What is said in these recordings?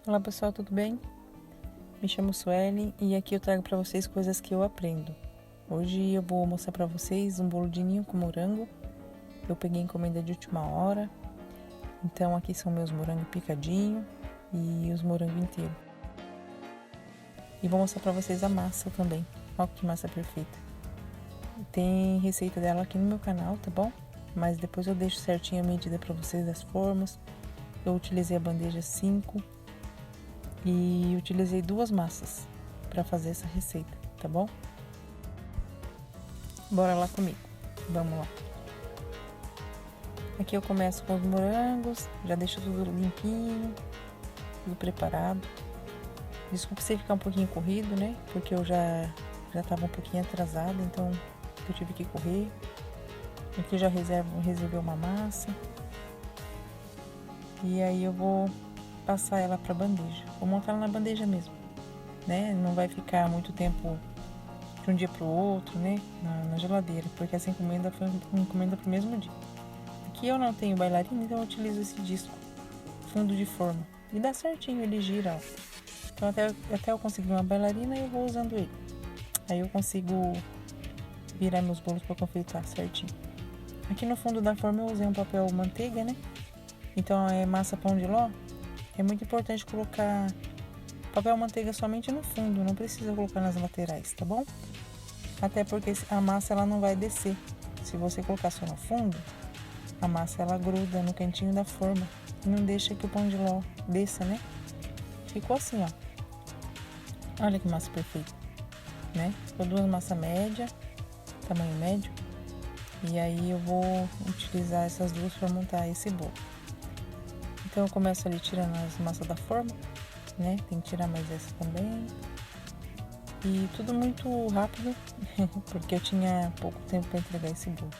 Olá pessoal, tudo bem? Me chamo Suelen e aqui eu trago para vocês coisas que eu aprendo. Hoje eu vou mostrar para vocês um bolo de ninho com morango. Eu peguei encomenda de última hora, então aqui são meus morangos picadinho e os morangos inteiros. E vou mostrar para vocês a massa também. Olha que massa perfeita. Tem receita dela aqui no meu canal, tá bom? Mas depois eu deixo certinho a medida para vocês das formas. Eu utilizei a bandeja 5 e utilizei 2 massas para fazer essa receita, tá bom? Bora lá comigo, vamos lá. Aqui eu começo com os morangos, já deixo tudo limpinho, tudo preparado. Desculpa se ficar um pouquinho corrido, né? Porque eu já tava um pouquinho atrasada, então eu tive que correr. Aqui eu já reservei uma massa. E aí eu vou passar ela pra bandeja. Vou montar ela na bandeja mesmo, né? Não vai ficar muito tempo de um dia pro outro, né? Na geladeira, porque essa encomenda foi uma encomenda pro mesmo dia. Aqui eu não tenho bailarina, então eu utilizo esse disco fundo de forma. E dá certinho, ele gira, ó. Então até eu conseguir uma bailarina, eu vou usando ele. Aí eu consigo virar meus bolos para confeitar certinho. Aqui no fundo da forma eu usei um papel manteiga, né? Então é massa pão de ló. É muito importante colocar papel manteiga somente no fundo, não precisa colocar nas laterais, tá bom? Até porque a massa ela não vai descer. Se você colocar só no fundo, a massa ela gruda no cantinho da forma e não deixa que o pão de ló desça, né? Ficou assim, ó. Olha que massa perfeita, né? Ficou 2 massas média, tamanho médio. E aí eu vou utilizar essas duas para montar esse bolo. Então eu começo ali tirando as massas da forma, né? Tem que tirar mais essa também. E tudo muito rápido, porque eu tinha pouco tempo para entregar esse bolo.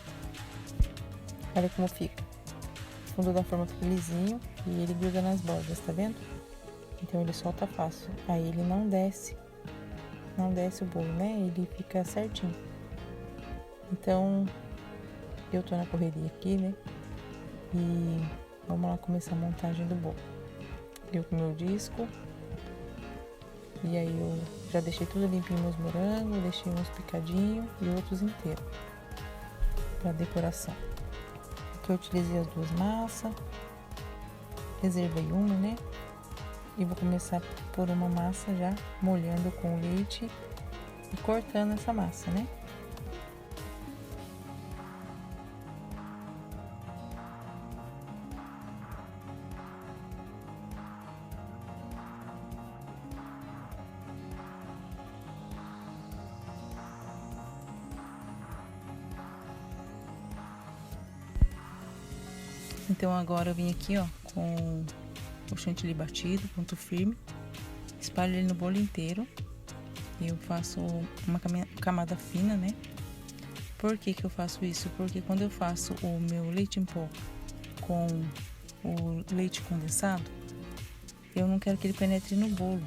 Olha como fica. O fundo da forma fica lisinho e ele gruda nas bordas, tá vendo? Então ele solta fácil. Aí ele não desce o bolo, né? Ele fica certinho. Então eu tô na correria aqui, né? E vamos lá começar a montagem do bolo. Eu com meu disco. E aí eu já deixei tudo limpinho meus morangos, deixei uns picadinhos e outros inteiros para decoração. Aqui eu utilizei as 2 massas, reservei uma, né? E vou começar por uma massa já molhando com leite e cortando essa massa, né? Então agora eu vim aqui, ó, com o chantilly batido, ponto firme, espalho ele no bolo inteiro. Eu faço uma camada fina, né? Por que que eu faço isso? Porque quando eu faço o meu leite em pó com o leite condensado, eu não quero que ele penetre no bolo,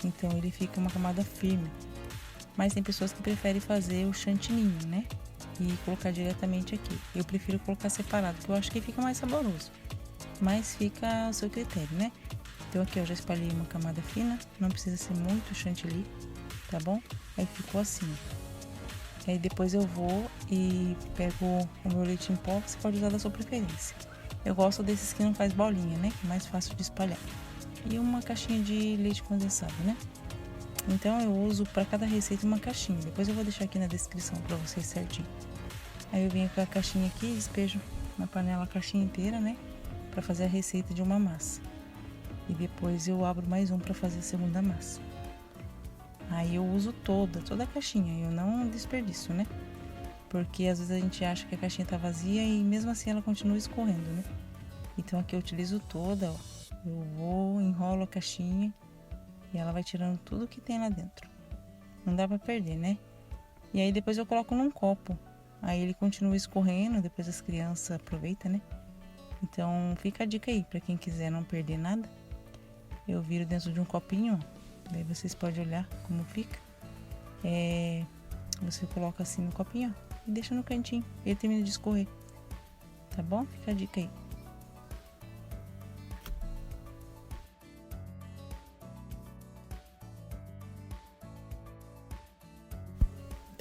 então ele fica uma camada firme. Mas tem pessoas que preferem fazer o chantininho, né? E colocar diretamente aqui. Eu prefiro colocar separado, porque eu acho que fica mais saboroso. Mas fica ao seu critério, né? Então aqui eu já espalhei uma camada fina, não precisa ser muito chantilly, tá bom? Aí ficou assim. Aí depois eu vou e pego o meu leite em pó, você pode usar da sua preferência. Eu gosto desses que não faz bolinha, né? Que é mais fácil de espalhar. E uma caixinha de leite condensado, né? Então eu uso para cada receita uma caixinha. Depois eu vou deixar aqui na descrição para vocês certinho. Aí eu venho com a caixinha aqui e despejo na panela a caixinha inteira, né? Para fazer a receita de uma massa. E depois eu abro mais um para fazer a segunda massa. Aí eu uso toda a caixinha, eu não desperdiço, né? Porque às vezes a gente acha que a caixinha tá vazia e mesmo assim ela continua escorrendo, né? Então aqui eu utilizo toda, ó. Eu vou, enrolo a caixinha e ela vai tirando tudo que tem lá dentro. Não dá pra perder, né? E aí depois eu coloco num copo. Aí ele continua escorrendo, depois as crianças aproveitam, né? Então fica a dica aí, pra quem quiser não perder nada. Eu viro dentro de um copinho, ó. Daí vocês podem olhar como fica. Você coloca assim no copinho, ó, e deixa no cantinho. Ele termina de escorrer. Tá bom? Fica a dica aí.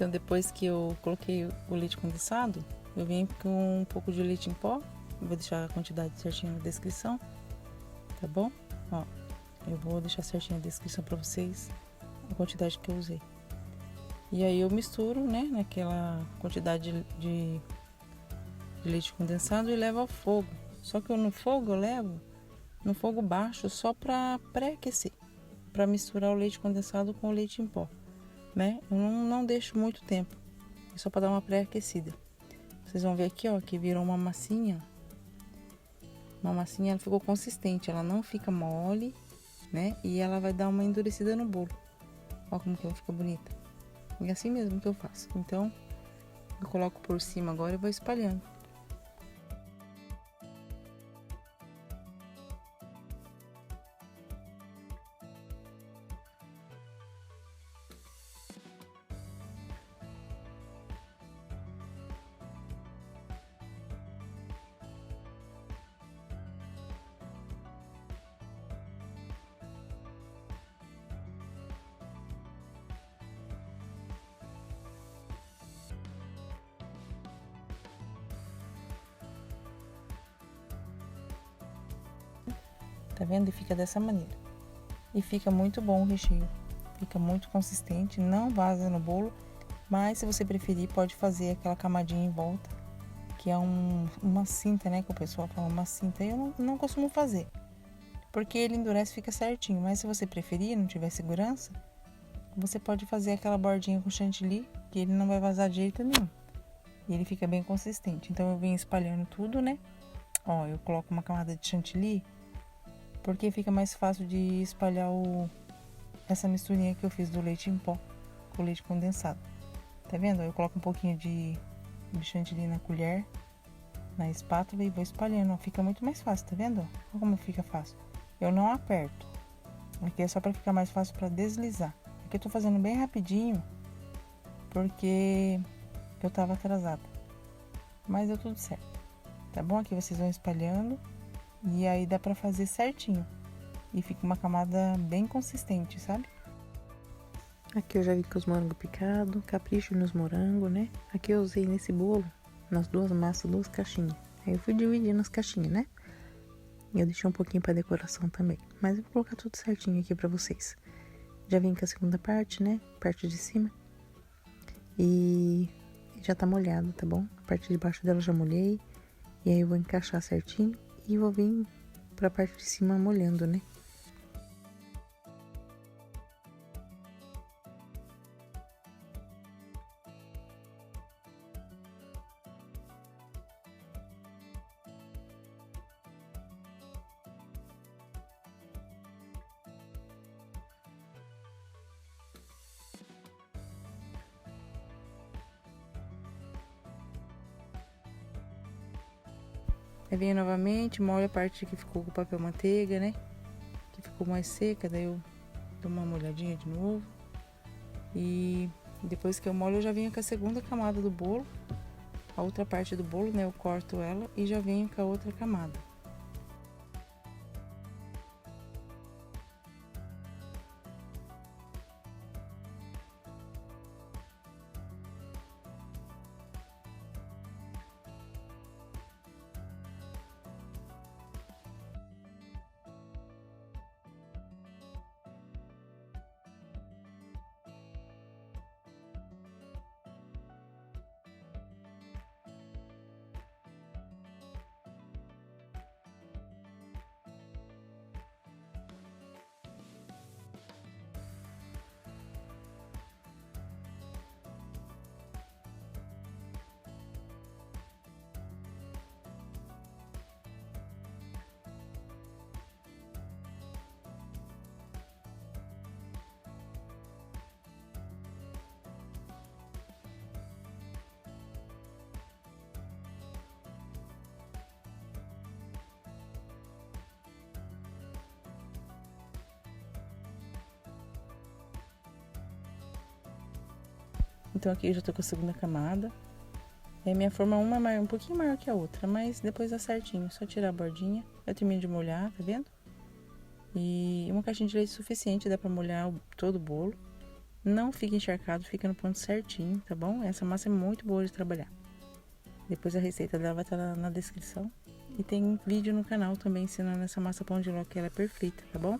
Então depois que eu coloquei o leite condensado, eu vim com um pouco de leite em pó. Eu vou deixar a quantidade certinha na descrição, tá bom? Ó, eu vou deixar certinho a descrição pra vocês, a quantidade que eu usei. E aí eu misturo, né, naquela quantidade de leite condensado e levo ao fogo. Só que no fogo eu levo no fogo baixo só para pré-aquecer, para misturar o leite condensado com o leite em pó, né? Eu não deixo muito tempo, é só para dar uma pré-aquecida. Vocês vão ver aqui, ó, que virou uma massinha. Uma massinha, ela ficou consistente, ela não fica mole, né? E ela vai dar uma endurecida no bolo. Ó como que ela fica bonita. E assim mesmo que eu faço. Então, eu coloco por cima agora e vou espalhando. Tá vendo? E fica dessa maneira. E fica muito bom o recheio. Fica muito consistente, não vaza no bolo. Mas se você preferir, pode fazer aquela camadinha em volta, que é uma cinta, né? Que o pessoal fala uma cinta. Eu não costumo fazer, porque ele endurece e fica certinho. Mas se você preferir, não tiver segurança, você pode fazer aquela bordinha com chantilly, que ele não vai vazar de jeito nenhum. E ele fica bem consistente. Então eu venho espalhando tudo, né? Ó, eu coloco uma camada de chantilly, porque fica mais fácil de espalhar essa misturinha que eu fiz do leite em pó com o leite condensado. Tá vendo? Eu coloco um pouquinho de chantilly na colher, na espátula, e vou espalhando, ó. Fica muito mais fácil, tá vendo? Olha como fica fácil. Eu não aperto. Aqui é só pra ficar mais fácil pra deslizar. Aqui eu tô fazendo bem rapidinho, porque eu tava atrasada. Mas deu tudo certo. Tá bom? Aqui vocês vão espalhando. E aí dá pra fazer certinho. E fica uma camada bem consistente, sabe? Aqui eu já vi com os morangos picados, capricho nos morangos, né? Aqui eu usei nesse bolo, nas duas massas, 2 caixinhas. Aí eu fui dividindo as caixinhas, né? E eu deixei um pouquinho pra decoração também. Mas eu vou colocar tudo certinho aqui pra vocês. Já vim com a segunda parte, né? Parte de cima. E já tá molhado, tá bom? A parte de baixo dela já molhei. E aí eu vou encaixar certinho. E vou vir pra parte de cima molhando, né? Aí venho novamente, molho a parte que ficou com o papel manteiga, né? Que ficou mais seca, daí eu dou uma molhadinha de novo. E depois que eu molho, eu já venho com a segunda camada do bolo. A outra parte do bolo, né? Eu corto ela e já venho com a outra camada. Então aqui eu já tô com a segunda camada. E a minha forma uma é um pouquinho maior que a outra, mas depois dá certinho. Só tirar a bordinha. Eu termino de molhar, tá vendo? E uma caixinha de leite suficiente, dá pra molhar todo o bolo. Não fica encharcado, fica no ponto certinho, tá bom? Essa massa é muito boa de trabalhar. Depois a receita dela vai estar na descrição. E tem vídeo no canal também ensinando essa massa pão de ló, que ela é perfeita, tá bom?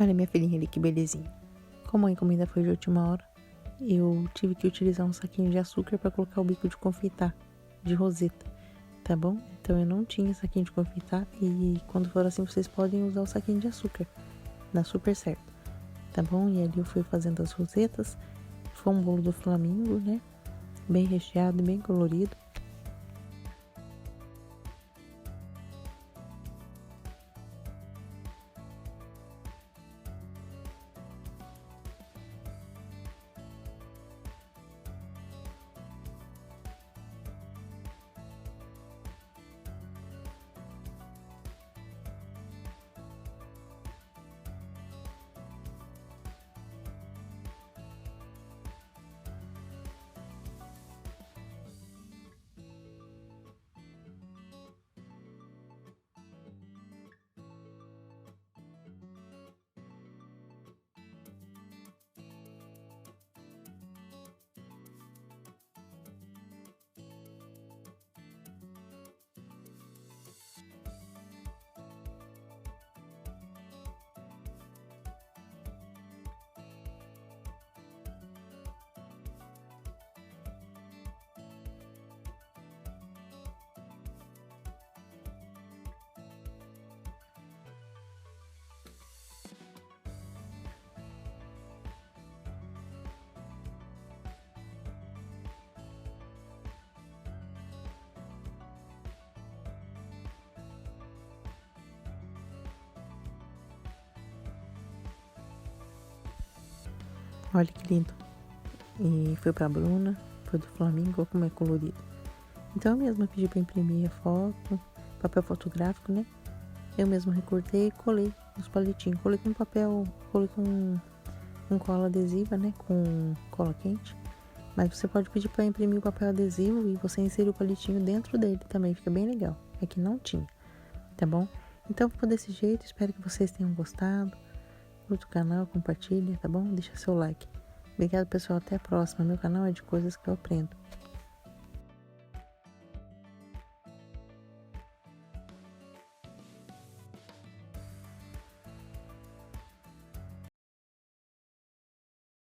Olha minha filhinha ali, que belezinha. Como a encomenda foi de última hora, eu tive que utilizar um saquinho de açúcar para colocar o bico de confeitar, de roseta, tá bom? Então eu não tinha saquinho de confeitar e quando for assim vocês podem usar o saquinho de açúcar, dá super certo, tá bom? E ali eu fui fazendo as rosetas, foi um bolo do Flamingo, né? Bem recheado, bem colorido. Olha que lindo. E foi pra Bruna, foi do Flamengo, olha como é colorido. Então eu mesma pedi pra imprimir a foto, papel fotográfico, né? Eu mesma recortei e colei nos palitinhos. Colei com papel, colei com cola adesiva, né? Com cola quente. Mas você pode pedir para imprimir o papel adesivo e você inserir o palitinho dentro dele também. Fica bem legal. É que não tinha, tá bom? Então ficou desse jeito. Espero que vocês tenham gostado. Curta o canal, compartilha, tá bom? Deixa seu like. Obrigado, pessoal. Até a próxima. Meu canal é de coisas que eu aprendo.